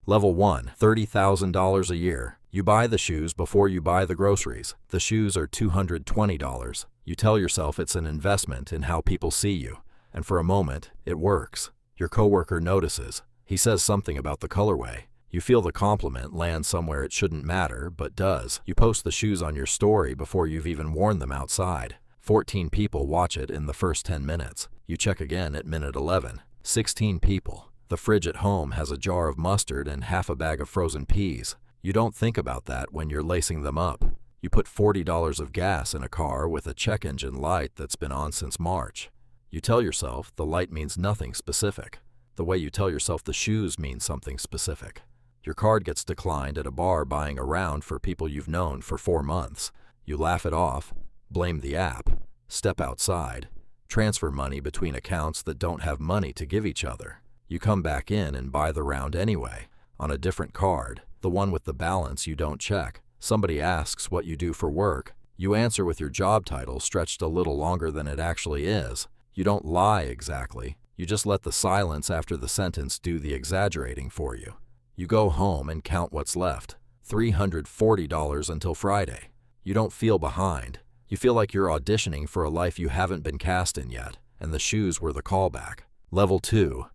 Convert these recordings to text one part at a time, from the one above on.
Level 1, $30,000 a year. You buy the shoes before you buy the groceries. The shoes are $220. You tell yourself it's an investment in how people see you. And for a moment, it works. Your coworker notices. He says something about the colorway. You feel the compliment land somewhere it shouldn't matter, but does. You post the shoes on your story before you've even worn them outside. 14 people watch it in the first 10 minutes. You check again at minute 11. 16 people. The fridge at home has a jar of mustard and half a bag of frozen peas. You don't think about that when you're lacing them up. You put $40 of gas in a car with a check engine light that's been on since March. You tell yourself the light means nothing specific. The way you tell yourself the shoes mean something specific. Your card gets declined at a bar buying a round for people you've known for 4 months. You laugh it off, blame the app, step outside, transfer money between accounts that don't have money to give each other. You come back in and buy the round anyway, on a different card, the one with the balance you don't check. Somebody asks what you do for work. You answer with your job title stretched a little longer than it actually is. You don't lie exactly. You just let the silence after the sentence do the exaggerating for you. You go home and count what's left. $340 until Friday. You don't feel behind. You feel like you're auditioning for a life you haven't been cast in yet, and the shoes were the callback. Level 2,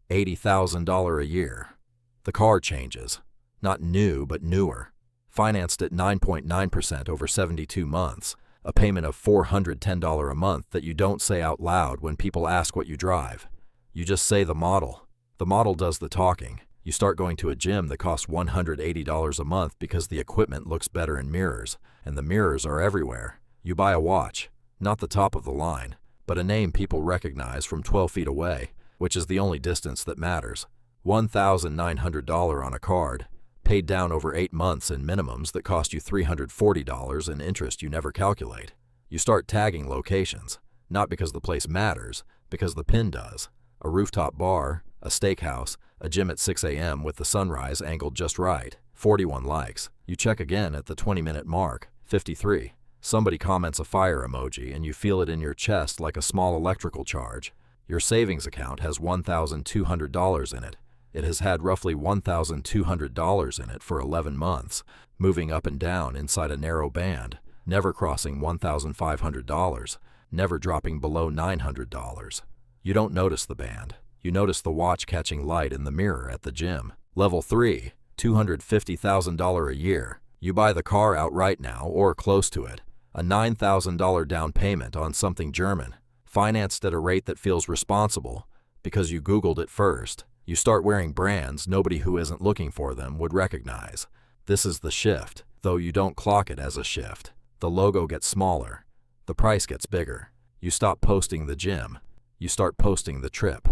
$80,000 a year. The car changes. Not new, but newer. Financed at 9.9% over 72 months. A payment of $410 a month that you don't say out loud when people ask what you drive. You just say the model. The model does the talking. You start going to a gym that costs $180 a month because the equipment looks better in mirrors, and the mirrors are everywhere. You buy a watch, not the top of the line, but a name people recognize from 12 feet away, which is the only distance that matters. $1,900 on a card, paid down over 8 months in minimums that cost you $340 in interest you never calculate. You start tagging locations, not because the place matters, because the pin does. A rooftop bar, a steakhouse, a gym at 6 a.m. with the sunrise angled just right. 41 likes. You check again at the 20-minute mark. 53. Somebody comments a fire emoji and you feel it in your chest like a small electrical charge. Your savings account has $1,200 in it. It has had roughly $1,200 in it for 11 months, moving up and down inside a narrow band, never crossing $1,500, never dropping below $900. You don't notice the band. You notice the watch catching light in the mirror at the gym. Level 3, $250,000 a year. You buy the car outright now or close to it. A $9,000 down payment on something German, financed at a rate that feels responsible because you Googled it first. You start wearing brands nobody who isn't looking for them would recognize. This is the shift, though you don't clock it as a shift. The logo gets smaller. The price gets bigger. You stop posting the gym. You start posting the trip.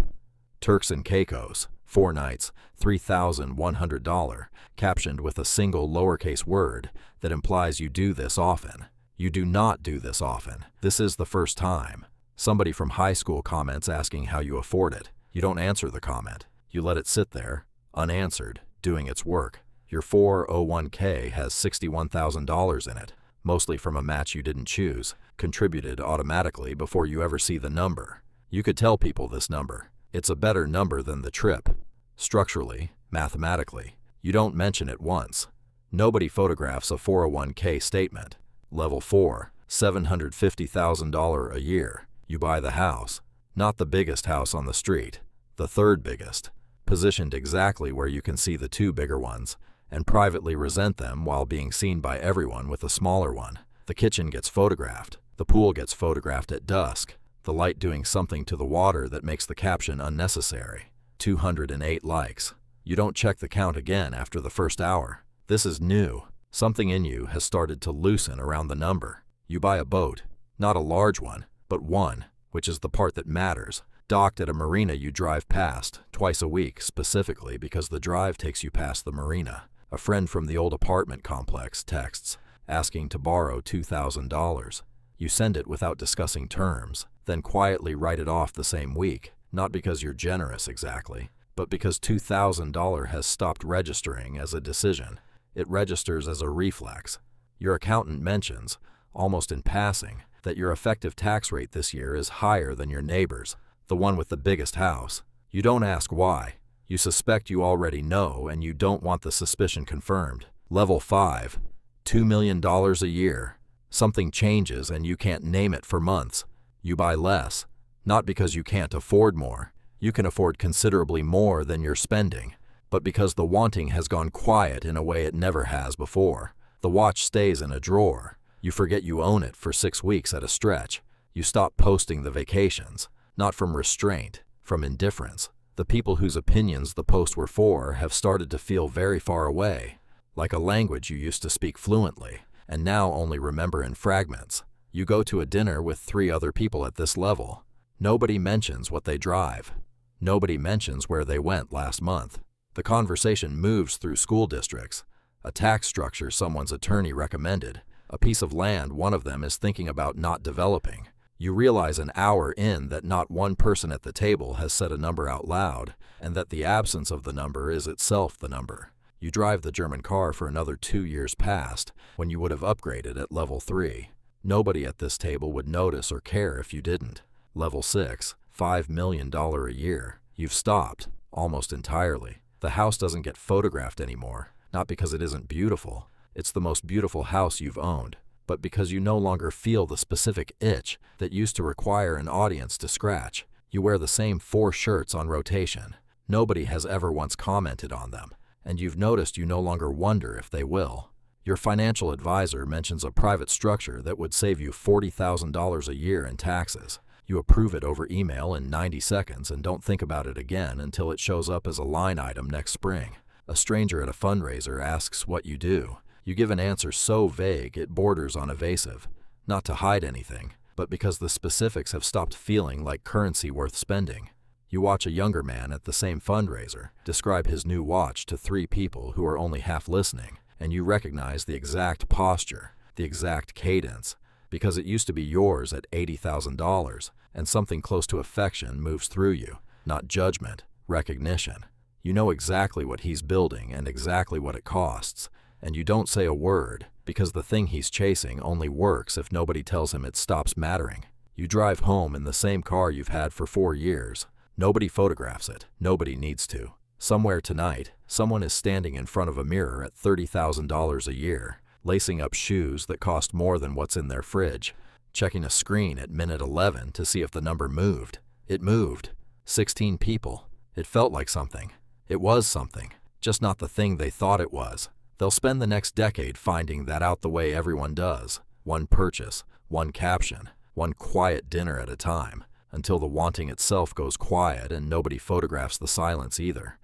Turks and Caicos, 4 nights, $3,100, captioned with a single lowercase word that implies you do this often. You do not do this often. This is the first time. Somebody from high school comments asking how you afford it. You don't answer the comment. You let it sit there, unanswered, doing its work. Your 401k has $61,000 in it, mostly from a match you didn't choose, contributed automatically before you ever see the number. You could tell people this number. It's a better number than the trip. Structurally, mathematically, you don't mention it once. Nobody photographs a 401k statement. Level 4, $750,000 a year. You buy the house. Not the biggest house on the street, the third biggest, positioned exactly where you can see the 2 bigger ones, and privately resent them while being seen by everyone with a smaller one. The kitchen gets photographed. The pool gets photographed at dusk. The light doing something to the water that makes the caption unnecessary. 208 likes. You don't check the count again after the first hour. This is new. Something in you has started to loosen around the number. You buy a boat, not a large one, but one, which is the part that matters, docked at a marina you drive past twice a week specifically because the drive takes you past the marina. A friend from the old apartment complex texts, asking to borrow $2,000. You send it without discussing terms, then quietly write it off the same week, not because you're generous exactly, but because $2,000 has stopped registering as a decision. It registers as a reflex. Your accountant mentions, almost in passing, that your effective tax rate this year is higher than your neighbor's, the one with the biggest house. You don't ask why. You suspect you already know and you don't want the suspicion confirmed. Level 5. $2 million a year. Something changes and you can't name it for months. You buy less. Not because you can't afford more. You can afford considerably more than you're spending. But because the wanting has gone quiet in a way it never has before. The watch stays in a drawer. You forget you own it for 6 weeks at a stretch. You stop posting the vacations. Not from restraint, from indifference. The people whose opinions the posts were for have started to feel very far away. Like a language you used to speak fluently, and now only remember in fragments. You go to a dinner with 3 other people at this level. Nobody mentions what they drive. Nobody mentions where they went last month. The conversation moves through school districts, a tax structure someone's attorney recommended, a piece of land one of them is thinking about not developing. You realize an hour in that not one person at the table has said a number out loud, and that the absence of the number is itself the number. You drive the German car for another 2 years past, when you would have upgraded at level 3. Nobody at this table would notice or care if you didn't. Level 6, $5 million a year. You've stopped, almost entirely. The house doesn't get photographed anymore, not because it isn't beautiful. It's the most beautiful house you've owned, but because you no longer feel the specific itch that used to require an audience to scratch. You wear the same 4 shirts on rotation. Nobody has ever once commented on them, and you've noticed you no longer wonder if they will. Your financial advisor mentions a private structure that would save you $40,000 a year in taxes. You approve it over email in 90 seconds and don't think about it again until it shows up as a line item next spring. A stranger at a fundraiser asks what you do. You give an answer so vague it borders on evasive, not to hide anything, but because the specifics have stopped feeling like currency worth spending. You watch a younger man at the same fundraiser describe his new watch to 3 people who are only half listening, and you recognize the exact posture, the exact cadence, because it used to be yours at $80,000, and something close to affection moves through you, not judgment, recognition. You know exactly what he's building and exactly what it costs, and you don't say a word, because the thing he's chasing only works if nobody tells him it stops mattering. You drive home in the same car you've had for 4 years. Nobody photographs it. Nobody needs to. Somewhere tonight, someone is standing in front of a mirror at $30,000 a year, lacing up shoes that cost more than what's in their fridge, checking a screen at minute 11 to see if the number moved. It moved. 16 people. It felt like something. It was something, just not the thing they thought it was. They'll spend the next decade finding that out the way everyone does. One purchase, one caption, one quiet dinner at a time, until the wanting itself goes quiet and nobody photographs the silence either.